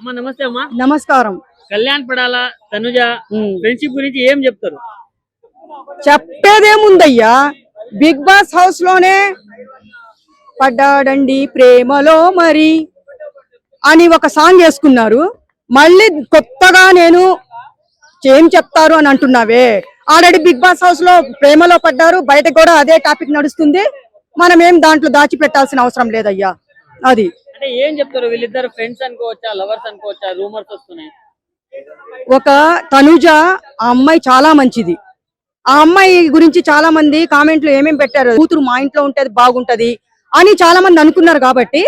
అమ్మా నమస్తే అమ్మా. నమస్కారం. కళ్యాణ్ పడాల తనుజ ఫ్రెండ్షిప్ గురించి ఏం చెప్తారు? చెప్పేదేముందయ్యా, బిగ్ బాస్ హౌస్ లోనే పడ్డాడండి ప్రేమలో మరి అని ఒక సాంగ్ వేసుకున్నారు. మళ్ళీ కొత్తగా నేను ఏం చెప్తారు అని అంటున్నావే. ఆల్రెడీ బిగ్ బాస్ హౌస్ లో ప్రేమలో పడ్డారు, బయట కూడా అదే టాపిక్ నడుస్తుంది. మనం ఏం దాంట్లో దాచిపెట్టాల్సిన అవసరం లేదయ్యా. అది అంటే ఏం చెప్తారు? వీళ్ళిద్దరు ఫ్రెండ్స్ అనుకోవచ్చా, లవర్స్ అనుకోవచ్చా? రూమర్స్ వస్తున్నాయి. ఒక తనుజ ఆ అమ్మాయి చాలా మంచిది. ఆ అమ్మాయి గురించి చాలా మంది కామెంట్లు ఏమేమి పెట్టారు, కూతురు మా ఇంట్లో ఉంటేది బాగుంటది అని చాలా మంది అనుకున్నారు. కాబట్టి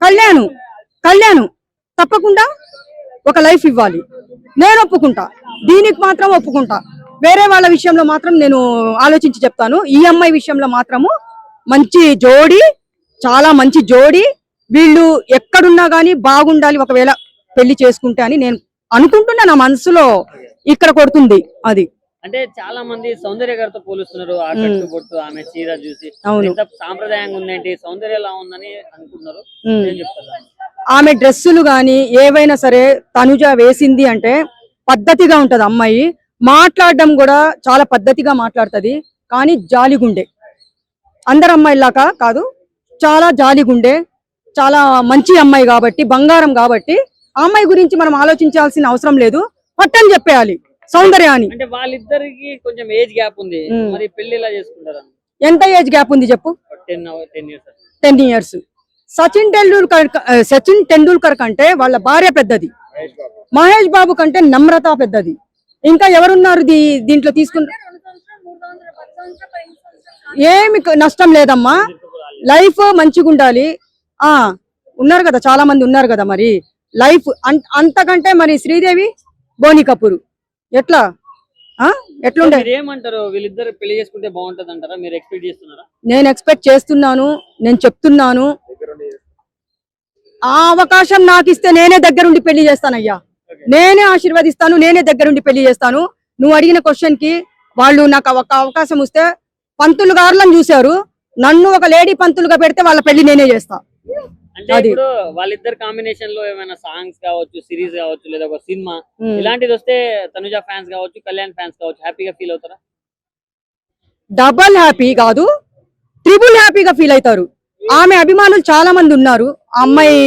కళ్యాణ్ తప్పకుండా ఒక లైఫ్ ఇవ్వాలి. నేను ఒప్పుకుంటా, దీనికి మాత్రం ఒప్పుకుంటా. వేరే వాళ్ళ విషయంలో మాత్రం నేను ఆలోచించి చెప్తాను. ఈ అమ్మాయి విషయంలో మాత్రము మంచి జోడి, చాలా మంచి జోడి. వీళ్ళు ఎక్కడున్నా గానీ బాగుండాలి ఒకవేళ పెళ్లి చేసుకుంటే అని నేను అనుకుంటున్నా. నా మనసులో ఇక్కడ కొడుతుంది అది. అంటే చాలా మంది సౌందర్య గారితో పోలుస్తున్నారు. ఆ కట్టు బొట్టు, ఆమె చీర చూసి ఎంత సాంప్రదాయంగా ఉందేంటి, సౌందర్య ఎలా ఉందని అనుకుంటున్నారు. ఏం చెప్తారు? ఆమె డ్రెస్సులు గాని ఏవైనా సరే తనుజ వేసింది అంటే పద్ధతిగా ఉంటది. అమ్మాయి మాట్లాడడం కూడా చాలా పద్ధతిగా మాట్లాడుతుంది. కానీ జాలిగుండే, అందరు అమ్మాయిలాగా కాదు, చాలా జాలిగుండే, చాలా మంచి అమ్మాయి కాబట్టి, బంగారం కాబట్టి ఆ అమ్మాయి గురించి మనం ఆలోచించాల్సిన అవసరం లేదు. పట్టని చెప్పేయాలి సౌందర్య అని. అంటే వాళ్ళిద్దరికి కొంచెం ఏజ్ గ్యాప్ ఉంది, మరి పెళ్లి ఎలా చేసుకుంటారు? ఎంత ఏజ్ గ్యాప్ ఉంది చెప్పు? 10 years. సచిన్ టెండూల్కర్ కంటే వాళ్ళ భార్య పెద్దది, మహేష్ బాబు కంటే నమ్రత పెద్దది. ఇంకా ఎవరున్నారు దీంట్లో తీసుకున్న? ఏమి నష్టం లేదమ్మా, లైఫ్ మంచిగా ఉండాలి. ఉన్నారు కదా, చాలా మంది ఉన్నారు కదా. మరి లైఫ్ అంతకంటే మరి శ్రీదేవి, బోని కపూర్ ఎట్లుండే? ఏమంటారు? వీళ్ళిద్దరు పెళ్లి చేసుకుంటే బాగుంటది అంటారా? మీరు ఎక్స్పెక్ట్ చేస్తున్నారా? నేను ఎక్స్పెక్ట్ చేస్తున్నాను, నేను చెప్తున్నాను. ఆ అవకాశం నాకు ఇస్తే నేనే దగ్గరుండి పెళ్లి చేస్తానయ్యా. నేనే ఆశీర్వదిస్తాను, నేనే దగ్గరుండి పెళ్లి చేస్తాను. నువ్వు అడిగిన క్వశ్చన్ కి వాళ్ళు నాకు ఒక అవకాశం ఇస్తే, పంతులు గారులను చూశారు, నన్ను ఒక లేడీ పంతులుగా పెడితే వాళ్ళ పెళ్లి నేనే చేస్తా. అంటే ఇప్పుడు వాళ్ళిద్దరు కాంబినేషన్ లో ఏమైనా సాంగ్స్ కావచ్చు, సిరీస్ కావచ్చు, లేదా ఒక సినిమా ఇలాంటిది వస్తే తనుజ ఫ్యాన్స్ కావచ్చు, కళ్యాణ్ ఫ్యాన్స్ కావచ్చు హ్యాపీగా ఫీల్ అవుతారా? డబల్ హ్యాపీ కాదు, ట్రిపుల్ హ్యాపీగా ఫీల్ అవుతారు. ఆమె అభిమానులు చాలా మంది ఉన్నారు, ఆ అమ్మాయి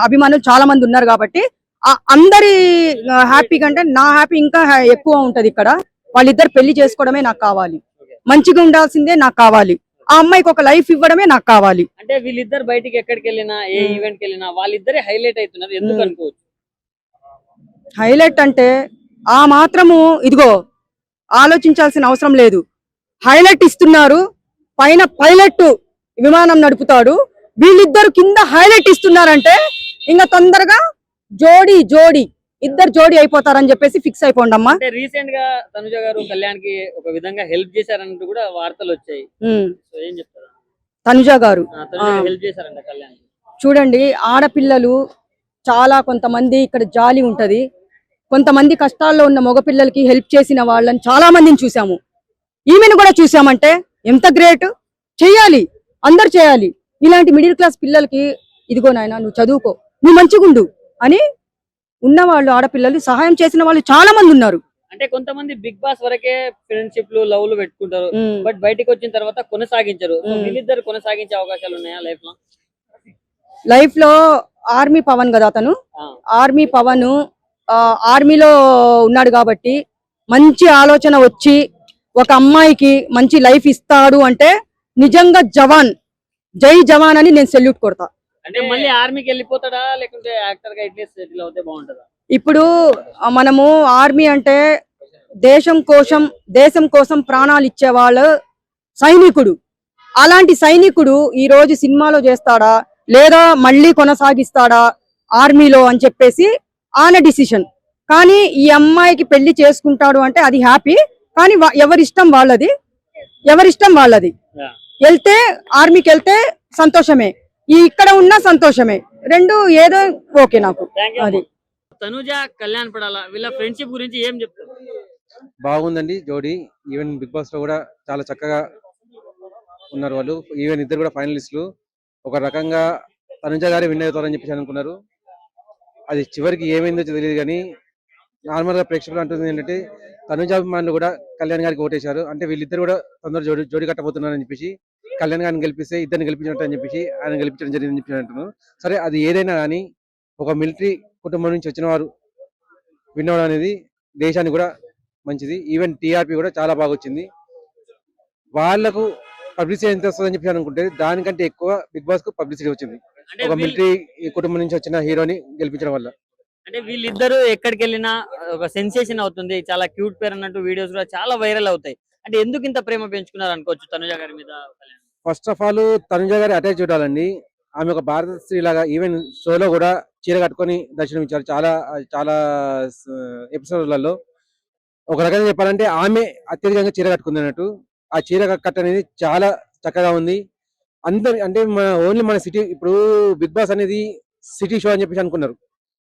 అభిమానులు చాలా మంది ఉన్నారు. కాబట్టి అందరి హ్యాపీ కంటే నా హ్యాపీ ఇంకా ఎక్కువ ఉంటది. ఇక్కడ వాళ్ళిద్దరు పెళ్లి చేసుకోవడమే నాకు కావాలి, మంచిగా ఉండాల్సిందే నాకు కావాలి. ఆ అమ్మాయికి ఒక లైఫ్ ఇవ్వడమే నాకు కావాలి. అంటే వీళ్ళిద్దరు బయటికి ఎక్కడికి వెళ్ళినా, ఏ ఈవెంట్కి వెళ్ళినా వాళ్ళిద్దరే హైలైట్ అవుతున్నారు. ఎందుకు అనుకోవచ్చు? హైలైట్ అంటే ఆ మాత్రము ఇదిగో ఆలోచించాల్సిన అవసరం లేదు. హైలైట్ ఇస్తున్నారు, పైన పైలట్ విమానం నడుపుతాడు, వీళ్ళిద్దరు కింద హైలైట్ ఇస్తున్నారంటే ఇంకా తొందరగా ఇద్దరు జోడి అయిపోతారని చెప్పేసి ఫిక్స్ అయిపోండి అమ్మా. అంటే రీసెంట్ గా తనుజ గారు కళ్యాణ్ కి ఒక విధంగా హెల్ప్ చేశారంటూ కూడా వార్తలు వచ్చాయి. ఏం చెప్తారు? తనుజ గారు హెల్ప్ చేశారంట కళ్యాణ్. చూడండి, ఆడపిల్లలు చాలా కొంతమంది ఇక్కడ జాలి ఉంటది. కొంతమంది కష్టాల్లో ఉన్న మగపిల్లలకి హెల్ప్ చేసిన వాళ్ళని చాలా మందిని చూసాము. ఈమెను కూడా చూసామంటే ఎంత గ్రేట్. చెయ్యాలి, అందరు చేయాలి. ఇలాంటి మిడిల్ క్లాస్ పిల్లలకి ఇదిగో నాయన నువ్వు చదువుకో, నువ్వు మంచిగుండు అని ఉన్నవాళ్ళు, ఆడపిల్లలు సహాయం చేసిన వాళ్ళు చాలా మంది ఉన్నారు. అంటే కొంతమంది బిగ్ బాస్ వరకే ఫ్రెండ్షిప్లు, లవ్లు పెట్టుకుంటారు, బట్ బయటకు వచ్చిన తర్వాత కొనసాగించరు. వీళ్ళిద్దరు కొనసాగించే అవకాశాలు ఉన్నాయా లైఫ్ లో? ఆర్మీ పవన్ కదా అతను, ఆర్మీ పవన్ ఆర్మీలో ఉన్నాడు కాబట్టి మంచి ఆలోచన వచ్చి ఒక అమ్మాయికి మంచి లైఫ్ ఇస్తాడు అంటే నిజంగా జై జవాన్ అని నేను సెల్యూట్ కొడతా. అంటే మళ్ళీ ఆర్మీకి వెళ్ళిపోతాడా, లేకుంటే యాక్టర్ గా ఇట్లే సెటిల్ అవుతే బాగుంటుందా? ఇప్పుడు మనము ఆర్మీ అంటే దేశం కోసం ప్రాణాలు ఇచ్చే వాళ్ళు సైనికుడు. అలాంటి సైనికుడు ఈ రోజు సినిమాలో చేస్తాడా, లేదా మళ్ళీ కొనసాగిస్తాడా ఆర్మీలో అని చెప్పేసి ఆన డిసిషన్. కానీ ఈ అమ్మాయికి పెళ్లి చేసుకుంటాడు అంటే అది హ్యాపీ. కానీ ఎవరిష్టం వాళ్ళది. వెళ్తే ఆర్మీకి వెళ్తే సంతోషమే, ఇక్కడ ఉన్న సంతోషమే, రెండు ఏదో ఓకే నాకు. అది తనుజ కళ్యాణ్ పడాల వీళ్ళ ఫ్రెండ్షిప్ గురించి ఏం చెప్తారు? బాగుందండి జోడీ. ఈవెన్ బిగ్ బాస్ లో కూడా చాలా చక్కగా ఉన్నారు వాళ్ళు. ఈవెన్ ఇద్దరు కూడా ఫైనలిస్టులు. ఒక రకంగా తనుజ గారి విన్ అవుతారని చెప్పేసి అనుకున్నారు. అది చివరికి ఏమైందో తెలియదు కానీ నార్మల్ గా ప్రేక్షకులు అంటుంది ఏంటంటే తనుజాభిమానులు కూడా కళ్యాణ్ గారికి ఓటేశారు. అంటే వీళ్ళిద్దరు కూడా తొందర జోడి కట్టబోతున్నారని చెప్పేసి కళ్యాణ్ గారిని గెలిపిస్తే ఇద్దరిని గెలిపించినట్టు అని చెప్పేసి ఆయన గెలిపించడం జరిగిందని చెప్పి అంటున్నారు. సరే అది ఏదైనా కానీ ఒక మిలిటరీ కుటుంబం నుంచి వచ్చిన వారు వినడం అనేది దేశానికి కూడా మంచిది. ఈవెన్ టీఆర్పీ కూడా చాలా బాగా వచ్చింది. వాళ్ళకు పబ్లిసిటీ ఎంత వస్తుందని చెప్పి అనుకుంటే దానికంటే ఎక్కువ బిగ్ బాస్ కు పబ్లిసిటీ వచ్చింది అంటే ఒక మిలిటరీ కుటుంబం నుంచి వచ్చిన హీరోని గెలిపించడం వల్ల. అంటే వీళ్ళిద్దరు ఎక్కడికి వెళ్ళినా ఒక సెన్సేషన్ అవుతుంది. చాలా క్యూట్ పేరు అన్నట్టు వీడియోస్ కూడా చాలా వైరల్ అవుతాయి. అంటే ఎందుకు ఇంత ప్రేమ పెంచుకున్నారు అనుకోవచ్చు తనుజ గారి మీద Kalyan? First of all Tanuja గారి అటాచ్ చూడాలండి. ఆమె ఒక భారత స్త్రీ లాగా ఈవెన్ షోలో కూడా చీర కట్టుకొని దర్శనం ఇచ్చారు చాలా చాలా ఎపిసోడ్లలో. ఒక రకంగా చెప్పాలంటే ఆమె అత్యధికంగా చీర కట్టుకుంది అన్నట్టు. ఆ చీర కట్ అనేది చాలా చక్కగా ఉంది. అందరి అంటే ఓన్లీ మన సిటీ ఇప్పుడు బిగ్ బాస్ అనేది సిటీ షో అని చెప్పేసి అనుకున్నారు.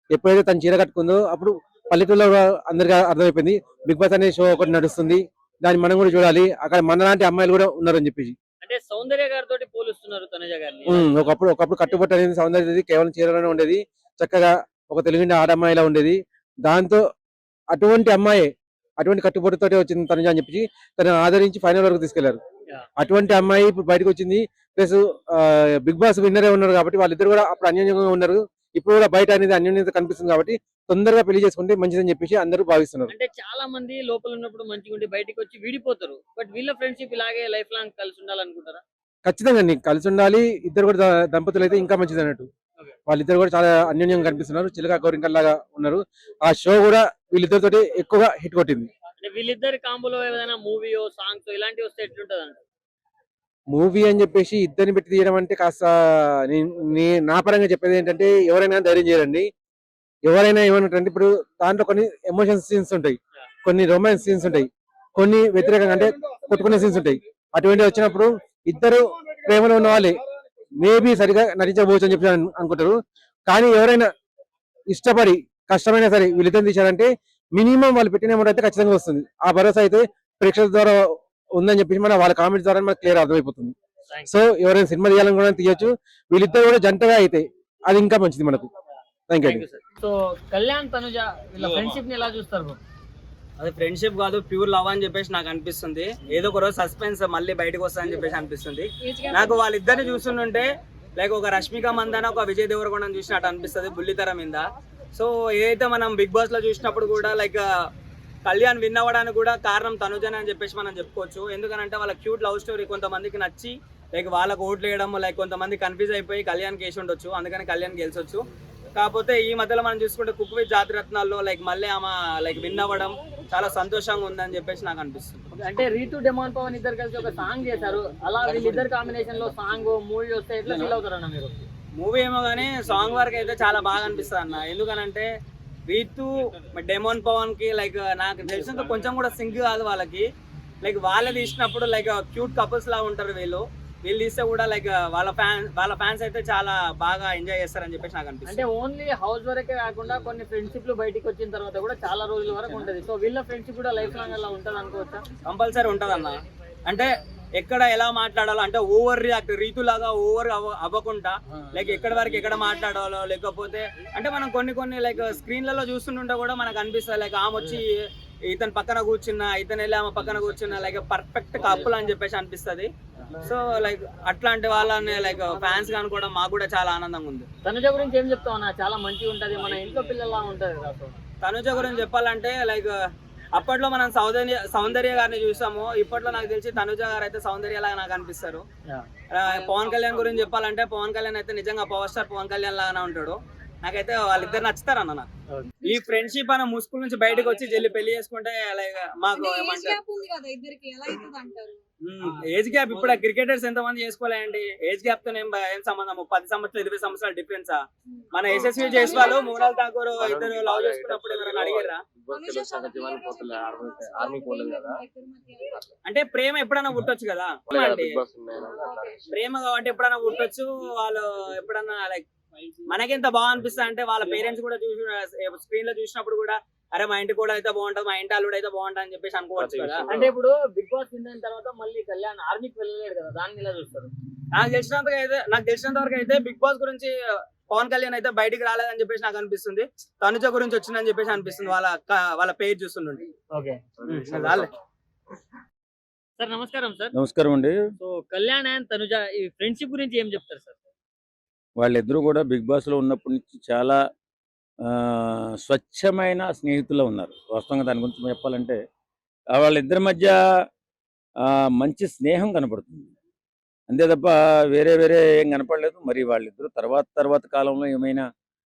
ఎప్పుడైతే తను చీర కట్టుకుందో అప్పుడు పల్లెటూరులో అందరికీ అర్థమైపోయింది బిగ్ బాస్ అనే షో ఒకటి నడుస్తుంది, దాన్ని మనం కూడా చూడాలి, అక్కడ మనలాంటి అమ్మాయిలు కూడా ఉన్నారు అని చెప్పేసి. అంటే సౌందర్య గారితో పోలుస్తున్నారు తనుజ గారిని. ఒకప్పుడు కట్టుబొట్టు అనేది సౌందర్య కేవలం చీరలోనే ఉండేది, చక్కగా ఒక తెలుగుండే ఆడమ్మాయిలా ఉండేది. దాంతో అటువంటి అమ్మాయి అటువంటి కట్టుబొట్టుతోటి వచ్చింది తనుజ అని చెప్పి తను ఆదరించి ఫైనల్ వరకు తీసుకెళ్లారు. అటువంటి అమ్మాయి ఇప్పుడు బయటకు వచ్చింది. ప్లస్ బిగ్ బాస్ విన్నరే ఉన్నారు కాబట్టి వాళ్ళిద్దరు కూడా అప్పుడు అన్యోన్యంగా ఉన్నారు. ఇప్పుడు కూడా బయట అనేది అన్యోన్యత కనిపిస్తుంది కాబట్టి తొందరగా పెళ్లి చేసుకుంటే మంచిదని చెప్పేసి అందరూ భావిస్తున్నారు. అంటే చాలా మంది లోపల ఉన్నప్పుడు మంచిగా ఉండి బయటకు వచ్చి విడిపోతారు. బట్ వీళ్ళ ఫ్రెండ్షిప్ ఇలాగే లైఫ్ లాంగ్ కలిసి ఉండాలనుకుంటారా? ఖచ్చితంగా నీకు కలిసి ఉండాలి. ఇద్దరు కూడా దంపతులు అయితే ఇంకా మంచిది అన్నట్టు. వాళ్ళిద్దరు కూడా చాలా అన్యోన్యంగా కనిపిస్తున్నారు, చిలక గౌరింకల్లాగా ఉన్నారు. ఆ షో కూడా వీళ్ళిద్దరితో ఎక్కువగా హిట్ కొట్టింది. అంటే వీళ్ళిద్దరి కాంబోలో ఏదైనా మూవీయో సాంగ్స్ ఇలాంటివి వస్తే ఎట్లుంటది అంట? మూవీ అని చెప్పేసి ఇద్దరిని పెట్టి తీయడం అంటే కాస్త నా పరంగా చెప్పేది ఏంటంటే ఎవరైనా ధైర్యం చేయరండి. ఎవరైనా ఏమన్నట్టు ఇప్పుడు దాంట్లో కొన్ని ఎమోషన్ సీన్స్ ఉంటాయి, కొన్ని రొమాన్స్ సీన్స్ ఉంటాయి, కొన్ని వ్యతిరేకంగా అంటే కొట్టుకునే సీన్స్ ఉంటాయి. అటువంటి వచ్చినప్పుడు ఇద్దరు ప్రేమలో ఉన్న వాళ్ళే మేబీ సరిగా నటించబోచ్చు అని చెప్పి అనుకుంటారు. కానీ ఎవరైనా ఇష్టపడి కష్టమైనా సరే వీళ్ళిద్దరిని తీశారంటే మినిమం వాళ్ళు పెట్టిన అమౌంట్ అయితే ఖచ్చితంగా వస్తుంది. ఆ భరోసా అయితే ప్రేక్షకుల ద్వారా ఉందని చెప్పేసి మన వాళ్ళ కామెంట్స్ ద్వారా మనకు క్లియర్ అర్థమైపోతుంది. సో ఎవరైనా సినిమా తీయాలని కూడా తీయొచ్చు. వీళ్ళిద్దరు కూడా జంటగా అయితే అది ఇంకా మంచిది మనకు. Thank you. So Kalyan Tanuja వీళ్ళ ఫ్రెండ్షిప్ ని ఎలా చూస్తారు? అది ఫ్రెండ్షిప్ కాదు, ప్యూర్ లవ్ అని చెప్పేసి నాకు అనిపిస్తుంది. ఏదో ఒక రోజు సస్పెన్స్ మళ్ళీ బయటకు వస్తా అని చెప్పేసి అనిపిస్తుంది నాకు. వాళ్ళిద్దరిని చూస్తుంటే లైక్ ఒక రష్మిక మందాన ఒక విజయ్ దేవరకొండ చూసినట్టు అనిపిస్తుంది బుల్లితెర మీద. సో ఏదైతే మనం బిగ్ బాస్ లో చూసినప్పుడు కూడా లైక్ కళ్యాణ్ విన్ అవ్వడానికి కూడా కారణం తనుజనే అని చెప్పేసి మనం చెప్పుకోవచ్చు. ఎందుకంటే వాళ్ళ క్యూట్ లవ్ స్టోరీ కొంతమందికి నచ్చి లైక్ వాళ్ళకు ఓట్లు వేయడం, లైక్ కొంతమంది కన్ఫ్యూజ్ అయిపోయి కళ్యాణ్ కేసి ఉండొచ్చు, అందుకని కళ్యాణ్ గెలిచొచ్చు. కాకపోతే ఈ మధ్యలో మనం చూసుకుంటే కుక్ విత్ జాతిరత్నాల్లో లైక్ మళ్ళీ ఆమె లైక్ విన్ అవ్వడం చాలా సంతోషంగా ఉందని చెప్పేసి నాకు అనిపిస్తుంది. అంటే రీతు డెమాన్ పవన్ ఇద్దరు కలిసి ఒక సాంగ్ చేశారు. అలా వీళ్ళిద్దరు కాంబినేషన్ లో సాంగ్ మూవీ వస్తే ఎట్లా ఫీల్ అవుతారన్న మీరు? మూవీ ఏమో కానీ సాంగ్ వరకు అయితే చాలా బాగా అనిపిస్తుంది అన్న. ఎందుకనంటే రీతు డెమోన్ పవన్ కి లైక్ నాకు తెలిసినంత కొంచెం కూడా సింక్ కాదు వాళ్ళకి. లైక్ వాళ్ళు తీసినప్పుడు లైక్ క్యూట్ కపుల్స్ లా ఉంటారు వీళ్ళు తీస్తే కూడా లైక్ వాళ్ళ ఫ్యాన్స్ అయితే చాలా బాగా ఎంజాయ్ చేస్తారని చెప్పేసి నాకు అనిపిస్తుంది. అంటే ఓన్లీ హౌస్ వరకే కాకుండా కొన్ని ఫ్రెండ్షిప్లు బయటికి వచ్చిన తర్వాత కూడా చాలా రోజుల వరకు ఉంటది. సో వీళ్ళ ఫ్రెండ్షిప్ కూడా లైఫ్ లాంగ్ అలా ఉంటది అనుకోవచ్చా? కంపల్సరీ ఉంటది అన్న. అంటే ఎక్కడ ఎలా మాట్లాడాలో అంటే ఓవర్ రియాక్ట్ రీతులాగా ఓవర్ అవ్వకుండా లైక్ ఎక్కడి వరకు ఎక్కడ మాట్లాడాలో, లేకపోతే అంటే మనం కొన్ని లైక్ స్క్రీన్లలో చూస్తుంటే కూడా మనకు అనిపిస్తుంది లైక్ ఆమె వచ్చి ఇతను పక్కన కూర్చున్నా, ఇతను వెళ్ళి ఆమె పక్కన కూర్చున్నా లైక్ పర్ఫెక్ట్ కపుల్ అని చెప్పేసి అనిపిస్తుంది. సో లైక్ అట్లాంటి వాళ్ళని లైక్ ఫ్యాన్స్ గా అనుకోవడం మాకు కూడా చాలా ఆనందంగా ఉంది. తనుజ గురించి ఏం చెప్తావు అన్న? చాలా మంచిగా ఉంటది, మన ఇంట్లో పిల్లల్లా ఉంటది కదా. తనుజ గురించి చెప్పాలంటే లైక్ అప్పట్లో మనం సౌందర్య గారిని చూసాము, ఇప్పట్లో నాకు తెలిసి తనుజ గారు అయితే సౌందర్య లాగా నాకు అనిపిస్తారు. పవన్ కళ్యాణ్ గురించి చెప్పాలంటే పవన్ కళ్యాణ్ అయితే నిజంగా పవర్ స్టార్ పవన్ కళ్యాణ్ లాగానే ఉంటాడు. నాకైతే వాళ్ళిద్దరు నచ్చుతారు అన్న. నాకు ఈ ఫ్రెండ్షిప్ అన్న ముసుగుల నుంచి బయటకు వచ్చి జల్లి పెళ్లి చేసుకుంటే లైక్ మాకు ఏజ్ గ్యాప్ ఇప్పుడు క్రికెటర్స్ ఎంత మంది చేసుకోలేండి. ఏజ్ గ్యాప్ తో ఏం సంబంధం? 10 సంవత్సరాలు 20 సంవత్సరాలు డిఫరెన్స్. మన యశస్వి జైస్వాల్ మోనాల్ ఠాకూర్ ఇద్దరు లవ్ చేసుకున్నప్పుడు ఎవరైనా అడిగారా? అంటే ప్రేమ ఎప్పుడైనా పుట్టొచ్చు కదా అండి. ప్రేమ కాబట్టి ఎప్పుడైనా పుట్టొచ్చు. వాళ్ళు ఎప్పుడన్నా లైక్ మనకెంత బాగా అనిపిస్తుంది అంటే వాళ్ళ పేరెంట్స్ కూడా చూసి స్క్రీన్ లో చూసినప్పుడు కూడా అరే మా ఇంటి కూడా అయితే బాగుంటది, మా ఇంటి అల్లుడు అయితే బాగుంటది అని చెప్పేసి అనుకోవచ్చు కదా. అంటే ఇప్పుడు బిగ్ బాస్ విన్ అయిన తర్వాత మళ్ళీ కళ్యాణ్ ఆర్మీకి వెళ్ళలేడు కదా, దాన్ని ఇలా చూస్తారు? నాకు తెలిసినంత వరకు అయితే బిగ్ బాస్ గురించి పవన్ కళ్యాణ్ అయితే బయటికి రాలేదని చెప్పేసి నాకు అనిపిస్తుంది. తనుజ గురించి వచ్చిందని చెప్పేసి అనిపిస్తుంది వాళ్ళ పేజ్ చూస్తుండే. ఓకే సార్, నమస్కారం సార్. నమస్కారం అండి. సో కళ్యాణ్ అండ్ తనుజ ఈ ఫ్రెండ్షిప్ గురించి ఏం చెప్తారు సార్? వాళ్ళిద్దరూ కూడా బిగ్ బాస్ లో ఉన్నప్పటి నుంచి చాలా స్వచ్ఛమైన స్నేహితులు ఉన్నారు. వాస్తవంగా దాని గురించి చెప్పాలంటే వాళ్ళిద్దరి మధ్య మంచి స్నేహం కనపడుతుంది. అంతే తప్ప వేరే వేరే ఏం కనపడలేదు. మరి వాళ్ళిద్దరూ తర్వాత కాలంలో ఏమైనా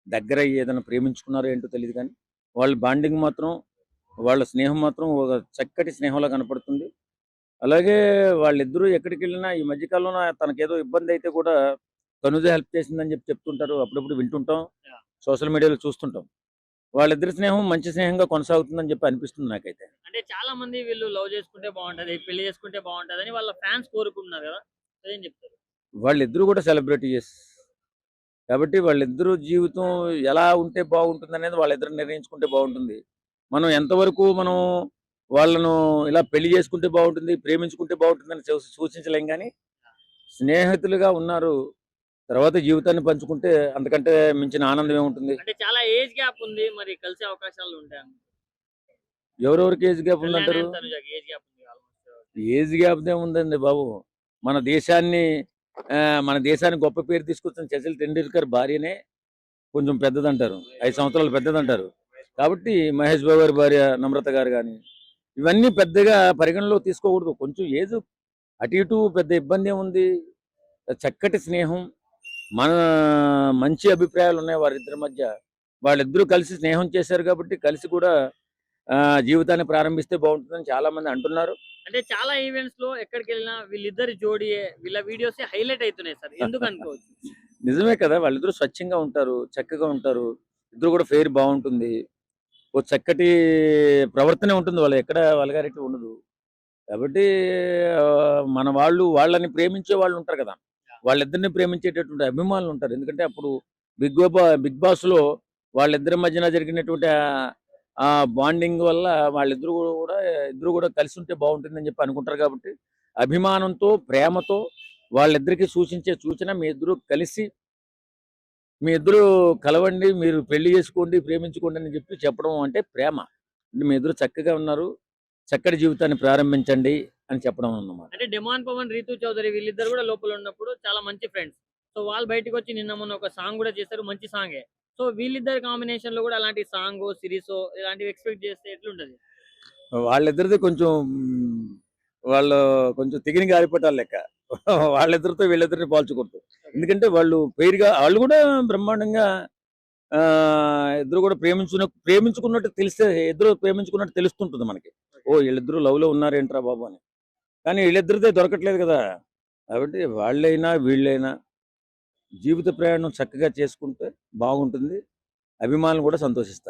దగ్గర అయ్యి ఏదైనా ప్రేమించుకున్నారో ఏంటో తెలియదు, కానీ వాళ్ళ బాండింగ్ మాత్రం, వాళ్ళ స్నేహం మాత్రం ఒక చక్కటి స్నేహంలా కనపడుతుంది. అలాగే వాళ్ళిద్దరూ ఎక్కడికి వెళ్ళినా ఈ మధ్యకాలంలో తనకేదో ఇబ్బంది అయితే కూడా తనుజ హెల్ప్ చేసిందని చెప్తుంటారు. అప్పుడప్పుడు వింటుంటాం, సోషల్ మీడియాలో చూస్తుంటాం. వాళ్ళిద్దరి స్నేహం మంచి స్నేహంగా కొనసాగుతుందని చెప్పి అనిపిస్తుంది నాకైతే. అంటే చాలా మంది వీళ్ళు లవ్ చేసుకుంటే బాగుంటది, పెళ్లి చేసుకుంటే బాగుంటది అని వాళ్ళ ఫ్యాన్స్ కోరుకుంటున్నారు కదా, ఏం చెప్తారు? వాళ్ళిద్దరూ కూడా సెలబ్రిటీస్ కాబట్టి వాళ్ళిద్దరూ జీవితం ఎలా ఉంటే బాగుంటుంది అనేది వాళ్ళిద్దరు నిర్ణయించుకుంటే బాగుంటుంది. మనం ఎంతవరకు మనం వాళ్ళను ఇలా పెళ్లి చేసుకుంటే బాగుంటుంది, ప్రేమించుకుంటే బాగుంటుందని సూచించలేం, కానీ స్నేహితులుగా ఉన్నారు. తర్వాత జీవితాన్ని పంచుకుంటే అంతకంటే మించిన ఆనందం ఏముంటుంది? అంటే చాలా ఏజ్ గ్యాప్ ఉంది, మరి కలిసే అవకాశాలు ఉంటాయి. ఎవరెవరికి ఏజ్ గ్యాప్ ఉందంటారు? ఏజ్ గ్యాప్ ఉంది ఆల్మోస్ట్. ఏజ్ గ్యాప్ ఏముందండి బాబు? మన దేశానికి గొప్ప పేరు తీసుకొచ్చిన సచిన్ టెండూల్కర్ భార్యనే కొంచెం పెద్దదంటారు, 5 సంవత్సరాలు పెద్దదంటారు. కాబట్టి మహేష్ బాబు గారి భార్య నమ్రత గారు కానీ ఇవన్నీ పెద్దగా పరిగణలో తీసుకోకూడదు. కొంచెం ఏజ్ అటు ఇటు పెద్ద ఇబ్బంది ఏముంది? చక్కటి స్నేహం, మంచి అభిప్రాయాలు ఉన్నాయి వారిద్దరి మధ్య. వాళ్ళిద్దరూ కలిసి స్నేహం చేశారు కాబట్టి కలిసి కూడా జీవితాన్ని ప్రారంభిస్తే బాగుంటుందని చాలా మంది అంటున్నారు. అంటే చాలా ఈవెంట్స్ లో ఎక్కడికి వెళ్ళినా వీళ్ళిద్దరి జోడియే, వీళ్ళ వీడియోస్ హైలైట్ అవుతున్నాయి సార్, ఎందుకు అనుకోవచ్చు? నిజమే కదా, వాళ్ళిద్దరూ స్వచ్ఛంగా ఉంటారు, చక్కగా ఉంటారు. ఇద్దరు కూడా ఫెయిర్ బాగుంటుంది, ఓ చక్కటి ప్రవర్తన ఉంటుంది, వాళ్ళు ఎక్కడ వల్గారిటీ ఉండదు. కాబట్టి వాళ్ళని ప్రేమించే వాళ్ళు ఉంటారు కదా, వాళ్ళిద్దరిని ప్రేమించేటటువంటి అభిమానులు ఉంటారు. ఎందుకంటే అప్పుడు బిగ్ బాస్ లో వాళ్ళిద్దరి మధ్యన జరిగినటువంటి ఆ బాండింగ్ వల్ల ఇద్దరు కూడా కలిసి ఉంటే బాగుంటుందని చెప్పి అనుకుంటారు. కాబట్టి అభిమానంతో, ప్రేమతో వాళ్ళిద్దరికి సూచించే సూచన మీ ఇద్దరు కలవండి, మీరు పెళ్లి చేసుకోండి, ప్రేమించుకోండి అని చెప్పడం అంటే ప్రేమ. మీ ఇద్దరు చక్కగా ఉన్నారు, చక్కటి జీవితాన్ని ప్రారంభించండి అని చెప్పడం అన్నమాట. అంటే డిమాండ్ పవన్, రీతు చౌదరి వీళ్ళిద్దరు కూడా లోపల ఉన్నప్పుడు చాలా మంచి ఫ్రెండ్స్. సో వాళ్ళు బయటకు వచ్చి నిన్న మొన్న ఒక సాంగ్ కూడా చేశారు, మంచి సాంగే. సో వీళ్ళిద్దరు కాంబినేషన్ లో కూడా అలాంటి సాంగ్, సిరీస్ ఇలాంటివి ఎక్స్పెక్ట్ చేస్తే ఎట్లుంటది? వాళ్ళిద్దరిది వాళ్ళు కొంచెం తెగిన గాలిపటాలు లెక్క. వాళ్ళిద్దరితో వీళ్ళిద్దరిని పోల్చకూడదు. ఎందుకంటే వాళ్ళు కూడా బ్రహ్మాండంగా ఇద్దరు కూడా ప్రేమించుకున్నట్టు తెలిస్తే, ఇద్దరు ప్రేమించుకున్నట్టు తెలుస్తుంటుంది మనకి. ఓ వీళ్ళిద్దరూ లవ్ లో ఉన్నారేంట్రా బాబు అని. కానీ వీళ్ళిద్దరిదే దొరకట్లేదు కదా. కాబట్టి వాళ్ళైనా వీళ్ళైనా జీవిత ప్రయాణం చక్కగా చేసుకుంటే బాగుంటుంది, అభిమానులు కూడా సంతోషిస్తారు.